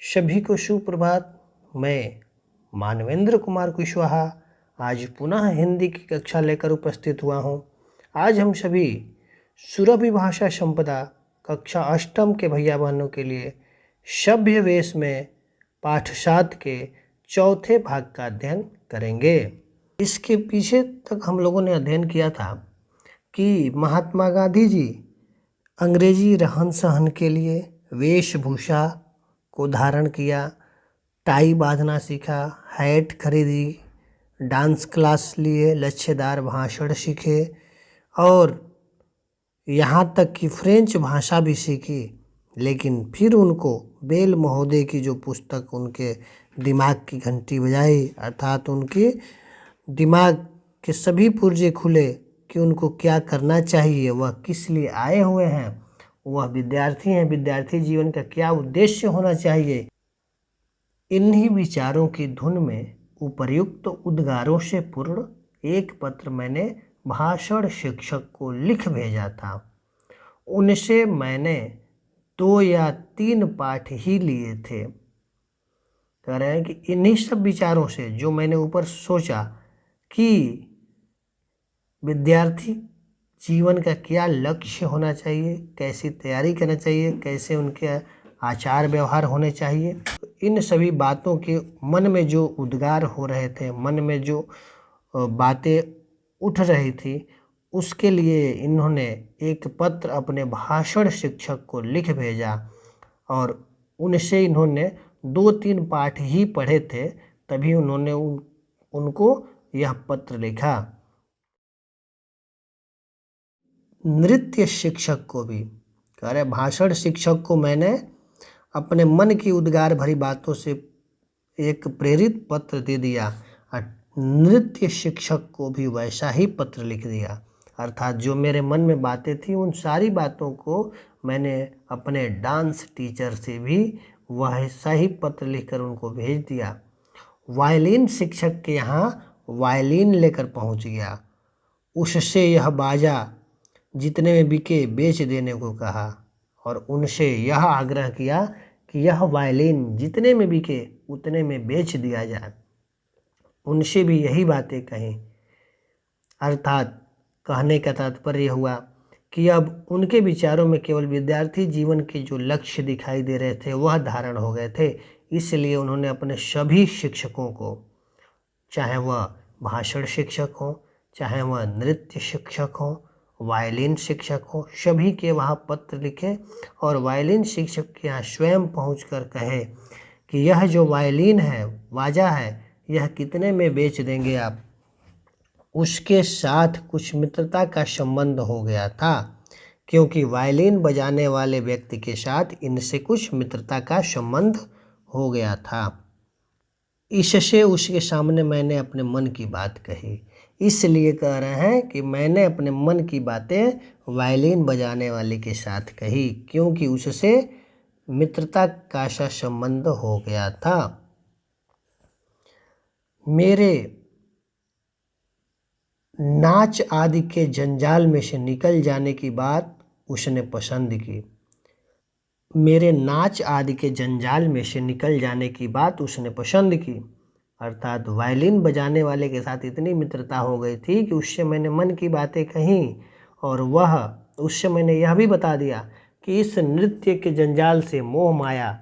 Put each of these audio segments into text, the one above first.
सभी को सुप्रभात। मैं मानवेंद्र कुमार कुशवाहा आज पुनः हिंदी की कक्षा लेकर उपस्थित हुआ हूँ। आज हम सभी सुरभि भाषा संपदा कक्षा अष्टम के भैया बहनों के लिए सभ्य वेश में पाठ 7 के चौथे भाग का अध्ययन करेंगे। इसके पीछे तक हम लोगों ने अध्ययन किया था कि महात्मा गांधी जी अंग्रेजी रहन सहन के लिए वेशभूषा को धारण किया, टाई बांधना सीखा, हैट खरीदी, डांस क्लास लिए, लच्छेदार भाषण सीखे और यहाँ तक कि फ्रेंच भाषा भी सीखी। लेकिन फिर उनको बेल महोदय की जो पुस्तक उनके दिमाग की घंटी बजाई, अर्थात उनके दिमाग के सभी पुर्जे खुले कि उनको क्या करना चाहिए, वह किस लिए आए हुए हैं, वह विद्यार्थी हैं, विद्यार्थी जीवन का क्या उद्देश्य होना चाहिए। इन्हीं विचारों की धुन में उपर्युक्त उद्गारों से पूर्ण एक पत्र मैंने भाषण शिक्षक को लिख भेजा था। उनसे मैंने 2 या 3 पाठ ही लिए थे। कह रहे हैं कि इन्हीं सब विचारों से जो मैंने ऊपर सोचा कि विद्यार्थी जीवन का क्या लक्ष्य होना चाहिए, कैसी तैयारी करना चाहिए, कैसे उनके आचार व्यवहार होने चाहिए, इन सभी बातों के मन में जो उद्गार हो रहे थे, मन में जो बातें उठ रही थी, उसके लिए इन्होंने एक पत्र अपने भाषण शिक्षक को लिख भेजा और उनसे इन्होंने 2-3 पाठ ही पढ़े थे, तभी उन्होंने उनको यह पत्र लिखा। नृत्य शिक्षक को भी कह रहे, भाषण शिक्षक को मैंने अपने मन की उद्गार भरी बातों से एक प्रेरित पत्र दे दिया और नृत्य शिक्षक को भी वैसा ही पत्र लिख दिया। अर्थात जो मेरे मन में बातें थी उन सारी बातों को मैंने अपने डांस टीचर से भी वैसा ही पत्र लिखकर उनको भेज दिया। वायलिन शिक्षक के यहाँ वायलिन लेकर पहुँच गया, उससे यह बाजा जितने में बिके बेच देने को कहा और उनसे यह आग्रह किया कि यह वायलिन जितने में बिके उतने में बेच दिया जाए। उनसे भी यही बातें कहीं। अर्थात कहने का तात्पर्य हुआ कि अब उनके विचारों में केवल विद्यार्थी जीवन के जो लक्ष्य दिखाई दे रहे थे वह धारण हो गए थे। इसलिए उन्होंने अपने सभी शिक्षकों को, चाहे वह भाषण शिक्षक हो, चाहे वह नृत्य शिक्षक हो, वायलिन शिक्षक हो, सभी के वहाँ पत्र लिखे और वायलिन शिक्षक के यहाँ स्वयं पहुँचकर कहे कि यह जो वायलिन है, बाजा है, यह कितने में बेच देंगे आप। उसके साथ कुछ मित्रता का संबंध हो गया था, क्योंकि वायलिन बजाने वाले व्यक्ति के साथ इनसे कुछ मित्रता का संबंध हो गया था। इससे उसके सामने मैंने अपने मन की बात कही। इसलिए कह रहे हैं कि मैंने अपने मन की बातें वायलिन बजाने वाले के साथ कही, क्योंकि उससे मित्रता का सा संबंध हो गया था। मेरे नाच आदि के जंजाल में से निकल जाने की बात उसने पसंद की। मेरे नाच आदि के जंजाल में से निकल जाने की बात उसने पसंद की। अर्थात वायलिन बजाने वाले के साथ इतनी मित्रता हो गई थी कि उससे मैंने मन की बातें कहीं और वह उससे मैंने यह भी बता दिया कि इस नृत्य के जंजाल से, मोह माया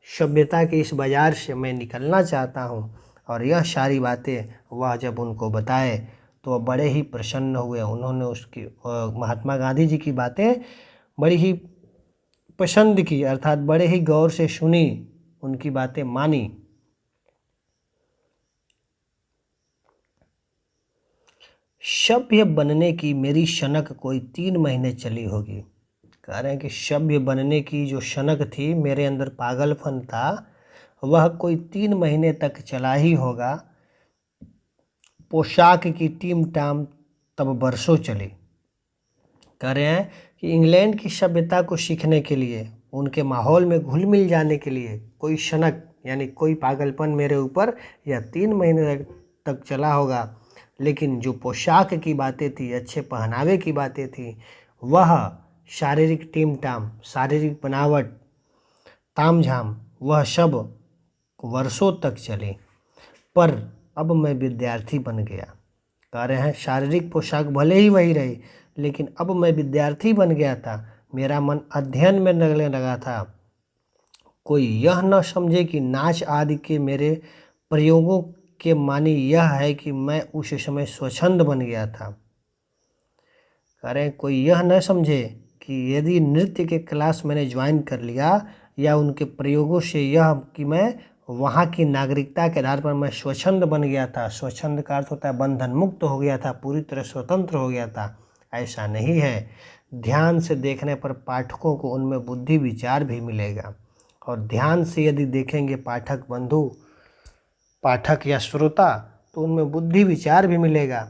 सभ्यता के इस बाजार से मैं निकलना चाहता हूँ। और यह सारी बातें वह जब उनको बताए तो वह बड़े ही प्रसन्न हुए। उन्होंने उसकी महात्मा गांधी जी की बातें बड़ी ही पसंद की, अर्थात बड़े ही गौर से सुनी, उनकी बातें मानी। सभ्य बनने की मेरी सनक कोई 3 महीने चली होगी। कह रहे हैं कि सभ्य बनने की जो सनक थी, मेरे अंदर पागलपन था, वह कोई 3 महीने तक चला ही होगा। पोशाक की टीम टाम तब बरसों चली। कह रहे हैं कि इंग्लैंड की सभ्यता को सीखने के लिए, उनके माहौल में घुल मिल जाने के लिए कोई सनक यानी कोई पागलपन मेरे ऊपर यह 3 महीने तक चला होगा। लेकिन जो पोशाक की बातें थी, अच्छे पहनावे की बातें थी, वह शारीरिक टीम टाम, शारीरिक बनावट, ताम झाम, वह सब वर्षों तक चली, पर अब मैं विद्यार्थी बन गया। कह रहे हैं शारीरिक पोशाक भले ही वही रही, लेकिन अब मैं विद्यार्थी बन गया था, मेरा मन अध्ययन में लगने लगा था। कोई यह न समझे कि नाच आदि के मेरे प्रयोगों के मानी यह है कि मैं उस समय स्वच्छंद बन गया था। कह रहे हैं कोई यह न समझे कि यदि नृत्य के क्लास मैंने ज्वाइन कर लिया या उनके प्रयोगों से यह कि मैं वहाँ की नागरिकता के आधार पर मैं स्वच्छंद बन गया था। स्वच्छंद का अर्थ होता है बंधन मुक्त हो गया था, पूरी तरह स्वतंत्र हो गया था। ऐसा नहीं है। ध्यान से देखने पर पाठकों को उनमें बुद्धि विचार भी मिलेगा, और ध्यान से यदि देखेंगे पाठक बंधु, पाठक या श्रोता, तो उनमें बुद्धि विचार भी मिलेगा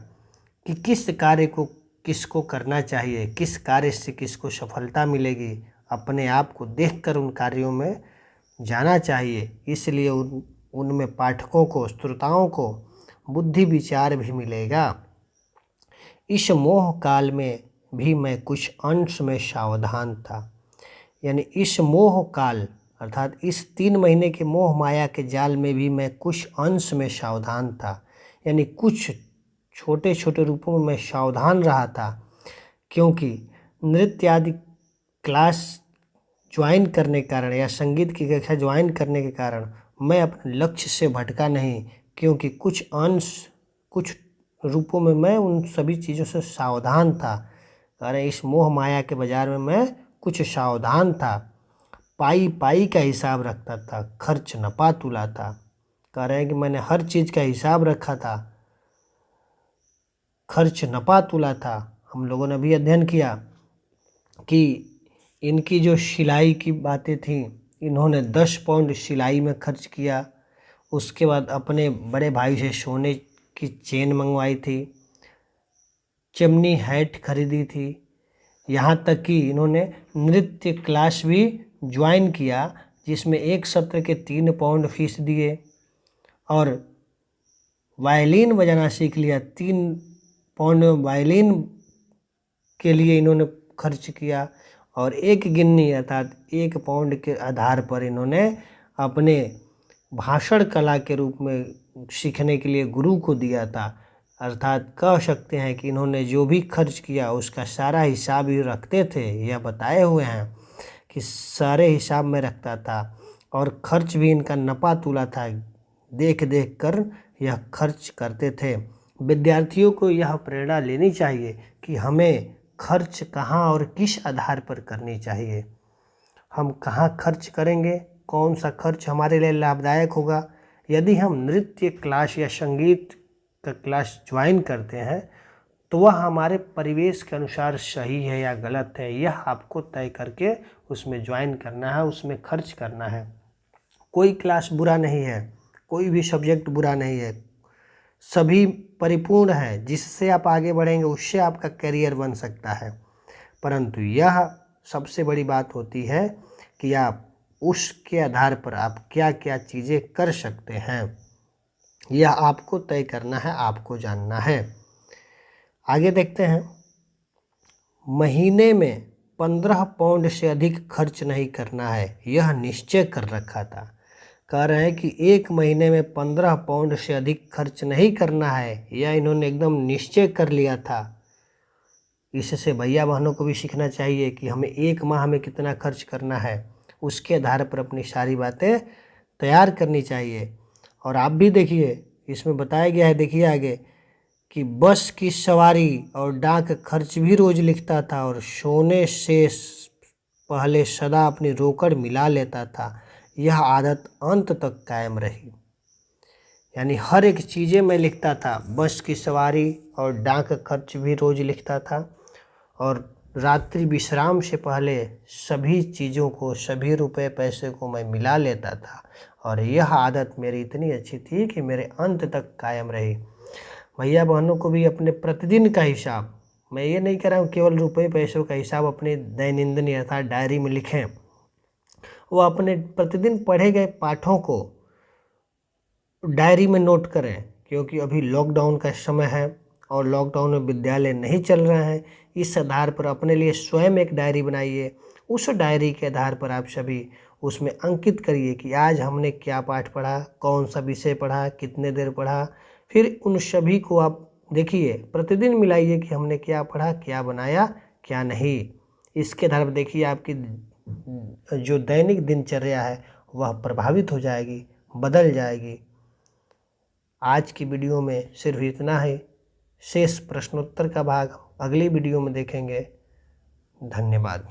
कि किस कार्य को किसको करना चाहिए, किस कार्य से किसको सफलता मिलेगी। अपने आप को देखकर उन कार्यों में जाना चाहिए। इसलिए उनमें पाठकों को, श्रोताओं को बुद्धि विचार भी मिलेगा। इस मोह काल में भी मैं कुछ अंश में सावधान था। यानी इस मोह काल अर्थात इस 3 महीने के मोह माया के जाल में भी मैं कुछ अंश में सावधान था। यानी कुछ छोटे छोटे रूपों में मैं सावधान रहा था, क्योंकि नृत्य आदि क्लास ज्वाइन करने के कारण या संगीत की कक्षा ज्वाइन करने के कारण मैं अपने लक्ष्य से भटका नहीं, क्योंकि कुछ अंश, कुछ रूपों में मैं उन सभी चीज़ों से सावधान था। अरे इस मोह माया के बाजार में मैं कुछ सावधान था। पाई पाई का हिसाब रखता था, खर्च नपा तुला था। कह रहे हैं कि मैंने हर चीज़ का हिसाब रखा था, खर्च नपा तुला था। हम लोगों ने भी अध्ययन किया कि इनकी जो सिलाई की बातें थी, इन्होंने 10 पाउंड सिलाई में खर्च किया। उसके बाद अपने बड़े भाई से सोने की चेन मंगवाई थी, चिमनी हैट खरीदी थी। यहाँ तक कि इन्होंने नृत्य क्लास भी ज्वाइन किया, जिसमें एक सत्र के 3 पाउंड फीस दिए, और वायलिन बजाना सीख लिया। 3 पाउंड वायलिन के लिए इन्होंने खर्च किया, और 1 गिन्नी अर्थात 1 पाउंड के आधार पर इन्होंने अपने भाषण कला के रूप में सीखने के लिए गुरु को दिया था। अर्थात कह सकते हैं कि इन्होंने जो भी खर्च किया उसका सारा हिसाब ही रखते थे। यह बताए हुए हैं कि सारे हिसाब में रखता था, और खर्च भी इनका नपा तुला था। देख देख कर यह खर्च करते थे। विद्यार्थियों को यह प्रेरणा लेनी चाहिए कि हमें खर्च कहाँ और किस आधार पर करनी चाहिए। हम कहाँ खर्च करेंगे, कौन सा खर्च हमारे लिए लाभदायक होगा। यदि हम नृत्य क्लास या संगीत का क्लास ज्वाइन करते हैं तो वह हमारे परिवेश के अनुसार सही है या गलत है, यह आपको तय करके उसमें ज्वाइन करना है, उसमें खर्च करना है। कोई क्लास बुरा नहीं है, कोई भी सब्जेक्ट बुरा नहीं है, सभी परिपूर्ण है। जिससे आप आगे बढ़ेंगे उससे आपका करियर बन सकता है। परंतु यह सबसे बड़ी बात होती है कि आप उसके आधार पर आप क्या क्या चीज़ें कर सकते हैं, यह आपको तय करना है, आपको जानना है। आगे देखते हैं। महीने में 15 पाउंड से अधिक खर्च नहीं करना है, यह निश्चय कर रखा था। कह रहे हैं कि 1 महीने में 15 पाउंड से अधिक खर्च नहीं करना है, यह इन्होंने एकदम निश्चय कर लिया था। इससे भैया बहनों को भी सीखना चाहिए कि हमें 1 माह में कितना खर्च करना है, उसके आधार पर अपनी सारी बातें तैयार करनी चाहिए। और आप भी देखिए, इसमें बताया गया है, देखिए आगे, कि बस की सवारी और डाक खर्च भी रोज लिखता था, और सोने से पहले सदा अपनी रोकड़ मिला लेता था। यह आदत अंत तक कायम रही। यानी हर एक चीज़ें मैं लिखता था, बस की सवारी और डाक खर्च भी रोज लिखता था, और रात्रि विश्राम से पहले सभी चीज़ों को, सभी रुपए पैसे को मैं मिला लेता था, और यह आदत मेरी इतनी अच्छी थी कि मेरे अंत तक कायम रही। भैया बहनों को भी अपने प्रतिदिन का हिसाब, मैं ये नहीं कह रहा हूँ केवल रुपए पैसों का हिसाब अपने दैनंदिन अर्थात डायरी में लिखें, वो अपने प्रतिदिन पढ़े गए पाठों को डायरी में नोट करें, क्योंकि अभी लॉकडाउन का समय है और लॉकडाउन में विद्यालय नहीं चल रहे हैं। इस आधार पर अपने लिए स्वयं एक डायरी बनाइए। उस डायरी के आधार पर आप सभी उसमें अंकित करिए कि आज हमने क्या पाठ पढ़ा, कौन सा विषय पढ़ा, कितने देर पढ़ा। फिर उन सभी को आप देखिए, प्रतिदिन मिलाइए कि हमने क्या पढ़ा, क्या बनाया, क्या नहीं। इसके आधार पर देखिए आपकी जो दैनिक दिनचर्या है वह प्रभावित हो जाएगी, बदल जाएगी। आज की वीडियो में सिर्फ इतना ही। शेष प्रश्नोत्तर का भाग अगली वीडियो में देखेंगे। धन्यवाद।